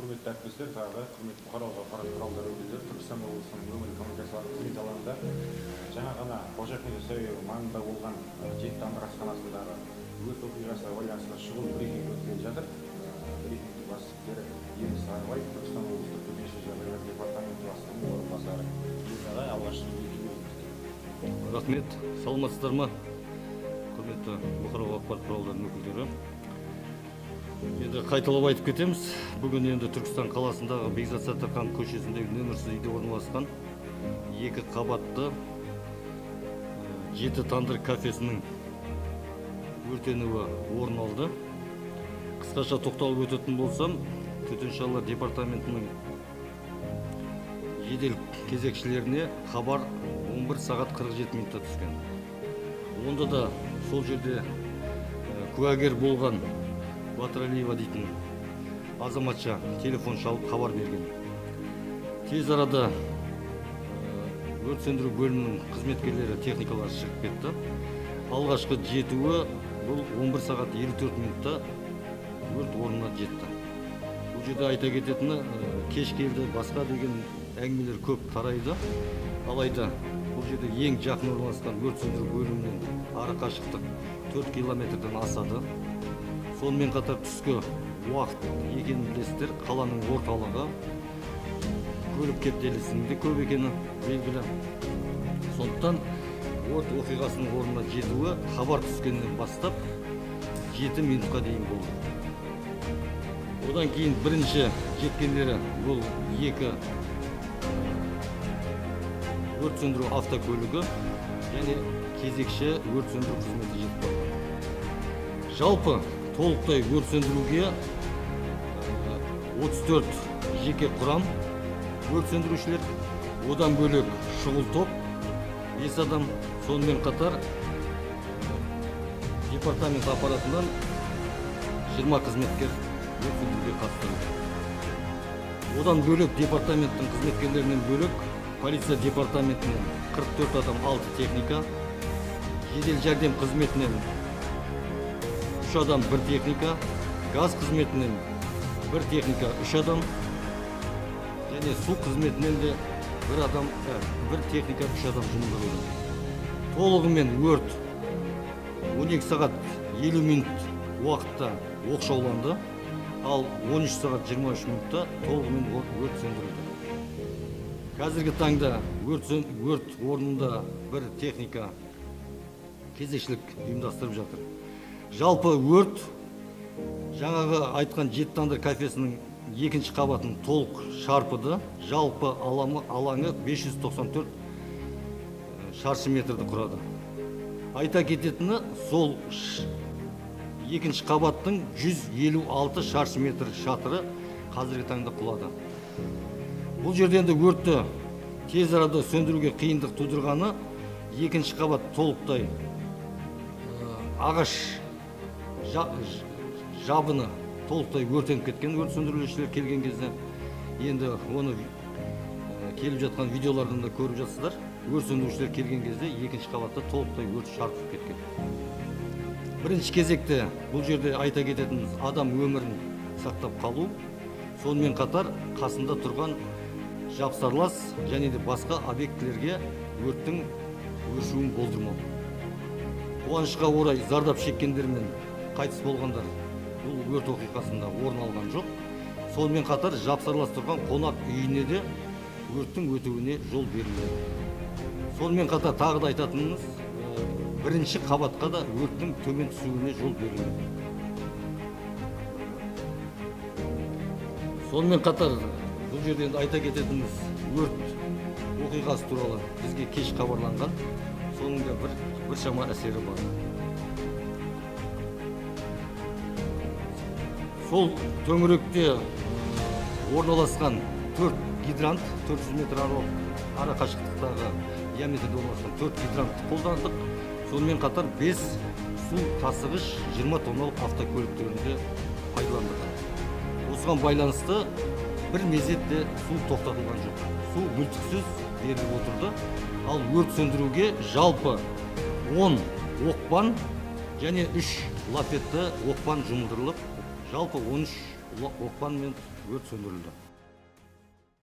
Құрметті әріптестер, тағы құрметті бұқаралық ақпарат құралдары өкілдері, Түркістан облысының өңірлік коммуникациялық қызмет алаңында жаңа ғана Қожа Ахмет Яссауи маңында болған жеті тамыр асханасындағы өрт оқиғасына байланысты шұғыл брифинг өткізіліп жатыр. Брифингтің бас директері Ермес Сарыбаев, Түркістан облыстық төтенше жағдайлар департаменті бастығының орынбасары. Алғашқы брифинг. Рахмет, саламатсыздар ма? Құрметті бұқаралық ақпарат құралдарының өкілдері. Енді қайталап айтып кетеміз. Бүгін енді Түркістан қаласындағы Бекзат Саттархан көшесіндегі нөмірсіз үйде орналасқан екі қабатты жеті тандыр кафесінің өртенуі орын алды. Қысқаша тоқталып өтетін болсам, төтенше жағдайлар департаментінің жедел кезекшілеріне хабар 11 сағат 47 минутта түскен. Онда да сол жерде куәгер болған Батыралиева дейтін азаматша телефон шалып хабар берген. Тез арада өрт сөндіру бөлімінің қызметкерлері, техникалар шығып кетті. Алғашқы жетуі бұл 11 сағат 54 минутта өрт орнына жетті. Бұл жерде айта кететіні, кеш келді, басқа деген әңгімелер көп тарайды. Алайда бұл жерде ең жақын орналасқан өрт сөндіру бөлімінен ара қашықтық 4 километрден асады. Сонымен қатар түскі уақыт екенін білесіздер, қаланың орталығы, көлік кептелісінің де көп екені белгілі. Сондықтан өрт оқиғасының орнына жетуі хабар түскеннен бастап 7 минутқа дейін болды. Одан кейін бірінші жеткендері бұл екі өрт сөндіру автокөлігі және кезекші өрт сөндіру қызметі жетіп болды. Жалпы толықтай өрт сөндіруге 34 жеке құрам өрт сөндірушілер, одан бөлек шұғыл топ 5 адам, сонымен қатар департамент аппаратынан 20 қызметкер өрт сөндіруге қатыстырылды. Одан бөлек департаменттің қызметкерлерінен бөлек полиция департаментінен 44 адам, 6 техника, жедел жәрдем қызметінен 3 адам, 1 техника, газ қызметінен 1 техника, 3 адам, және су қызметінен де 1 адам, 1 техника, 3 адам жұмылдырылды. Толығымен өрт 12 сағат 50 минут уақытта оқшауланды, ал 13 сағат 23 минутта толығымен өрт сөндірілді. Қазіргі таңда өрт орнында 1 техника кезекшілік ұйымдастырып жатыр. Жалпы өрт жаңағы айтқан жеті тандыр кафесінің екінші қабатын толық шарпыды. Жалпы алаңы 594 шаршы метрді құрады. Айта кететіні, сол екінші қабаттың 156 шаршы метр шатыры қазіргі таңда құлады. Бұл жерде енді өртті тез арада сөндіруге қиындық тудырғаны, екінші қабат толықтай ағаш жабыны толықтай өртеніп кеткен. Өрт сөндірушілер келген кезде енді оны келіп жатқан видеолардан да көріп жатсыздар. Өрт сөндірушілер келген кезде екінші қабатта толықтай өрт шарпып кеткен. Бірінші кезекте бұл жерде айта кететініміз адам өмірін сақтап қалу, сонымен қатар қасында тұрған жапсарлас және де басқа объектілерге өрттің өршуін болдырмау. Қуанышқа орай зардап шеккендер мен қайтыс болғандар бұл өрт оқиғасында орын алған жоқ. Сонымен қатар жапсарлас тұрған қонақ үйіне де өрттің өтуіне жол беріледі. Сонымен қатар тағы да айтатынымыз, бірінші қабатқа да өрттің төмен түсуіне жол беріледі. Сонымен қатар бұл жерден айта кететініміз, өрт оқиғасы туралы бізге кеш хабарланған, соңында біршама әсері бар. Сол төңіректе орналасқан 4 гидрант, 400 метр ара қашықтықтағы диаметрде орналасқан 4 гидрантты қолдандық. Сонымен қатар 5 су тасығыш 20 тонналық автокөліктерінде пайдаландық. Осыған байланысты бір мезетте су тоқтатылған жоқ. Су мүлтіксіз беріліп отырды. Ал өрт сөндіруге жалпы 10 оқпан және 3 лафетті оқпан жұмылдырылып, жалпы 13 оқпан мен өрт сөндірілді.